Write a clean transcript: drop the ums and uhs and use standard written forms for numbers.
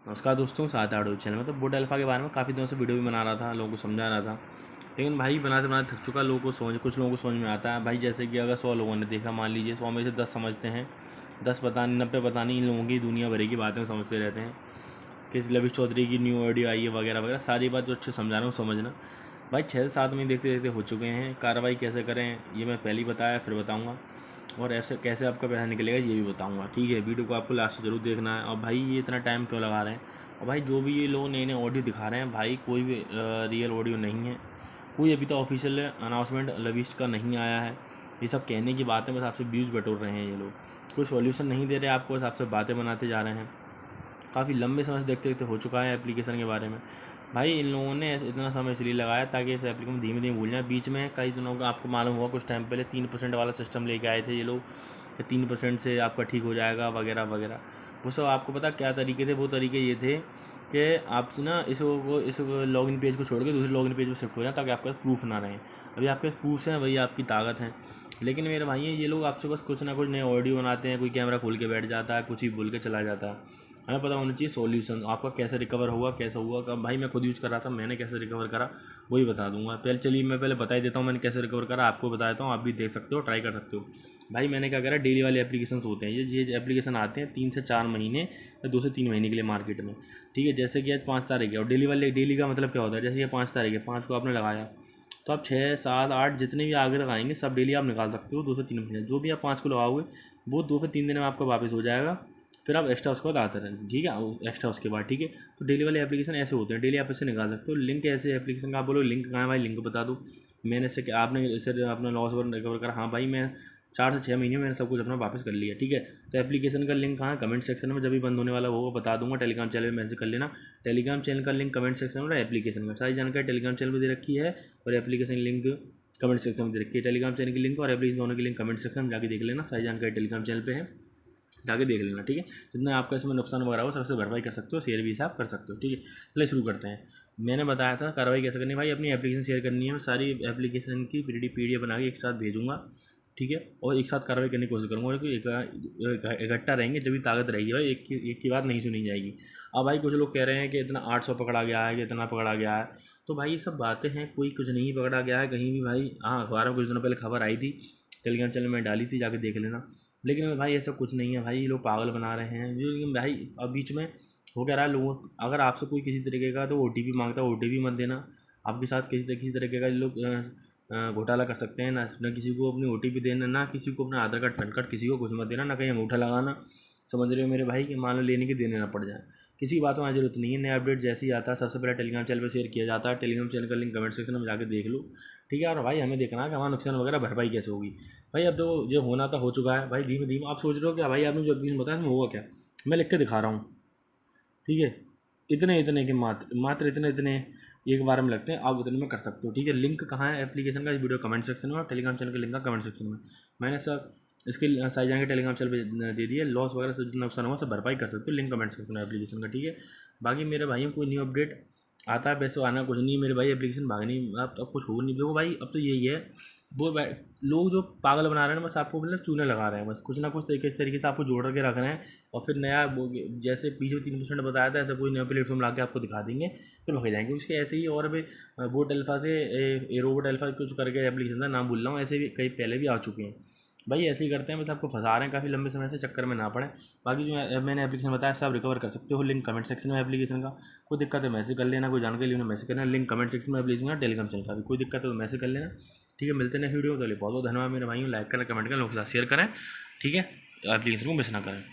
नमस्कार दोस्तों, साथ आडो चैनल में तो बोट अल्फ़ा के बारे में काफ़ी दिनों से वीडियो भी बना रहा था, लोगों को समझा रहा था। लेकिन भाई बनाते बनाते थक चुका। लोगों को समझ कुछ लोगों को समझ में आता है भाई। जैसे कि अगर 100 लोगों ने देखा, मान लीजिए 100 में से 10 समझते हैं, 10 पता नहीं 90 पता नहीं, इन लोगों की दुनिया भरी की बातें समझते रहते हैं। किस लविश चौधरी की न्यू ऑडियो आई है वगैरह वगैरह, सारी बात जो अच्छे समझा रहा हूँ समझना। भाई 6 से 7 महीने देखते देखते हो चुके हैं। कार्रवाई कैसे करें ये मैं पहले ही बताया, फिर बताऊँगा। और ऐसे कैसे आपका पैसा निकलेगा ये भी बताऊंगा। ठीक है, वीडियो को आपको लास्ट जरूर देखना है। और भाई ये इतना टाइम क्यों लगा रहे हैं? और भाई जो भी ये लोग नए नए ऑडियो दिखा रहे हैं भाई, कोई भी रियल ऑडियो नहीं है। कोई अभी तो ऑफिशियल अनाउंसमेंट लविश का नहीं आया है। ये सब कहने की बातें, बस आपसे व्यूज़ बटोर रहे हैं ये लोग। कोई सॉल्यूशन नहीं दे रहे आपको, बस आपसे बातें बनाते जा रहे हैं। काफ़ी लंबे समय से देखते देखते हो चुका है एप्लीकेशन के बारे में। भाई इन लोगों ने इतना समय इसलिए लगाया ताकि इस एप्लीकेशन धीमे धीमे भूल जाए। बीच में कई दिनों का आपको मालूम हुआ, कुछ टाइम पहले 3% वाला सिस्टम लेके आए थे ये लोग, कि 3% से आपका ठीक हो जाएगा वगैरह वगैरह। वो सब आपको पता क्या तरीके थे? वो तरीके ये थे कि आप ना इस लॉगिन पेज को छोड़ के दूसरे लॉगिन पेज पर शिफ्ट हो जाए ताकि आपके पास प्रूफ ना रहे। अभी आपके पास प्रूफ हैं, वही आपकी ताकत है। लेकिन मेरे भाई ये लोग आपसे बस कुछ ना कुछ नए ऑडियो बनाते हैं। कोई कैमरा खोल के बैठ जाता है, कुछ ही बोल के चला जाता है। हमें पता होना चाहिए सॉल्यूशन आपका कैसे रिकवर हुआ, कैसा हुआ। कब भाई मैं खुद यूज़ कर रहा था, मैंने कैसे रिकवर करा वही बता दूंगा। पहले चलिए मैं पहले बता ही देता हूँ मैंने कैसे रिकवर करा, आपको बता देता हूँ। आप भी देख सकते हो, ट्राई कर सकते हो। भाई मैंने क्या करा, डेली वाले एप्लीकेशन होते हैं, ये एप्लीकेशन आते हैं 3 से 4 महीने या 2 से 3 महीने के लिए मार्केट में। ठीक है, जैसे कि आज 5 तारीख है और डेली का मतलब क्या होता है? जैसे ये 5 तारीख है, 5 को आपने लगाया तो आप 6, 7, 8 जितने भी आगे तक आएंगे सब डेली आप निकाल सकते हो। 2 से 3 महीने जो भी आप 5 को लगाओगे वो 2 से 3 दिन में आपका वापस हो जाएगा। फिर आप एक्स्ट्रा उसके बाद आते रहें। ठीक है, एक्स्ट्रा उसके बाद। ठीक है, तो डेली वाले एप्लीकेशन ऐसे होते हैं, डेली आप इसे निकाल सकते हो। लिंक ऐसे एप्लीकेशन का आप बोलो लिंक कहाँ है भाई, लिंक बता दूँ। मैंने इससे आपने इसे अपना लॉस वन रिकवर करा। हाँ भाई, मैं 4 से 6 महीने में मैंने सब कुछ अपना वापस कर लिया। ठीक है, तो एप्लीकेशन का लिंक कहाँ है? कमेंट सेक्शन में। जब भी बंद होने वाला होगा बता दूंगा। टेलीग्राम चैनल में मैसेज कर लेना। टेलीग्राम चैनल का लिंक कमेंट सेक्शन में और एप्लीकेशन का सारी जानकारी टेलीग्राम चैनल में दे रखी है, और एप्लीकेशन लिंक कमेंट सेक्शन में दे रखी है। टेलीग्राम चैनल की लिंक और एप्लीकेशन दोनों की लिंक कमेंट सेक्शन में जाके देख लेना। सारी जानकारी टेलीग्राम चैनल पे है, जाके देख लेना। ठीक है, जितना आपका इसमें नुकसान वगैरह हो सबसे भरपाई कर सकते हो, शेयर भी आप कर सकते हो। ठीक है, चलिए शुरू करते हैं। मैंने बताया था कार्रवाई कैसे करनी है। भाई अपनी एप्लीकेशन शेयर करनी है। मैं सारी एप्लीकेशन की पीडीएफ बना के एक साथ भेजूंगा। ठीक है, और एक साथ कार्रवाई करने की कोशिश करूँगा। इकट्ठा रहेंगे जब भी ताकत रहेगी भाई। एक की बात नहीं सुनी जाएगी। अब भाई कुछ लोग कह रहे हैं कि इतना 800 पकड़ा गया है कि इतना पकड़ा गया है। तो भाई ये सब बातें हैं, कोई कुछ नहीं पकड़ा गया है कहीं भी भाई। हाँ, अखबार में कुछ दिनों पहले खबर आई थी, टेलीग्राम चैनल में डाली थी, जाके देख लेना। लेकिन भाई ऐसा कुछ नहीं है भाई, ये लोग पागल बना रहे हैं। लेकिन भाई अब बीच में हो क्या रहा है लोगों, अगर आपसे कोई किसी तरीके का तो ओटीपी मांगता है, ओटीपी मत देना। आपके साथ किसी तरीके का लोग घोटाला कर सकते हैं। ना किसी को अपनी ओटीपी देना, ना किसी को अपना आधार कार्ड पैन कार्ड, किसी को कुछ मत देना, ना कहीं अंगूठा लगाना। समझ रहे हो मेरे भाई, कि मान लो लेने के देने ना पड़ जाए। किसी की बातों में जरूरत नहीं है। नया अपडेट जैसे ही आता है सबसे पहले टेलीग्राम चैनल पर शेयर किया जाता है। टेलीग्राम चैनल का लिंक कमेंट सेक्शन में जाकर देख लो। ठीक है, और भाई हमें देखना है कि हमारा नुकसान वगैरह भरपाई कैसे होगी। भाई अब तो जो होना था हो चुका है भाई। धीमे धीमे आप सोच रहे हो कि भाई आपने जो एप्लीकेशन बताया इसमें होगा क्या, मैं लिख के दिखा रहा हूँ। ठीक है, इतने इतने के मात्र इतने इतने एक बार में लगते हैं, आप इतने में कर सकते हो। ठीक है, लिंक कहाँ है एप्लीकेशन का? इस वीडियो कमेंट सेक्शन में, और टेलीग्राम चैनल का लिंक का कमेंट सेक्शन में। मैंने सब इसके सारी जानकारी टेलीग्राम चैनल पे दे दी है। लॉस वगैरह से जितना नुकसान हुआ सब भरपाई कर सकते हो। लिंक कमेंट सेक्शन में एप्लीकेशन का। ठीक है, बाकी मेरे भाइयों कोई न्यू अपडेट आता है वैसे आना कुछ नहीं है मेरे भाई। एप्लीकेशन भागनी अब कुछ हो नहीं। देखो भाई अब तो यही है, वो लोग जो पागल बना रहे हैं बस आपको मतलब चूने लगा रहे हैं, बस कुछ ना कुछ तरीके से आपको जोड़ के रख रहे हैं। और फिर नया जैसे पीछे 3% बताया था, ऐसा कोई नया प्लेटफॉर्म ला के आपको दिखा देंगे, फिर भग जाएंगे उसके। ऐसे ही और भी बोट अल्फा से रोबोट अल्फा कुछ करके एप्लीकेशन था, नाम भूल रहा हूँ, ऐसे भी कई पहले भी आ चुके हैं। भाई ऐसे ही करते हैं, बस आपको फंसा रहे हैं काफ़ी लंबे समय से, चक्कर में ना पड़े। बाकी जो मैंने एप्लीकेशन बताया सब रिकवर कर सकते हो। लिंक कमेंट सेक्शन में एप्लीकेशन का। कोई दिक्कत है मैसेज कर लेना, कोई जानकारी लेना मैसेज करना। लिंक कमेंट सेक्शन में एप्लीकेशन का, टेलीग्राम चैनल का भी। कोई दिक्कत है तो मैसेज कर लेना। ठीक है, मिलते हैं नेक्स्ट वीडियो। तो बहुत बहुत धन्यवाद मेरे भाइयों। लाइक करें, कमेंट करें, लोगों के साथ शेयर करें। ठीक है, एप्लीकेशन को मिस ना करें।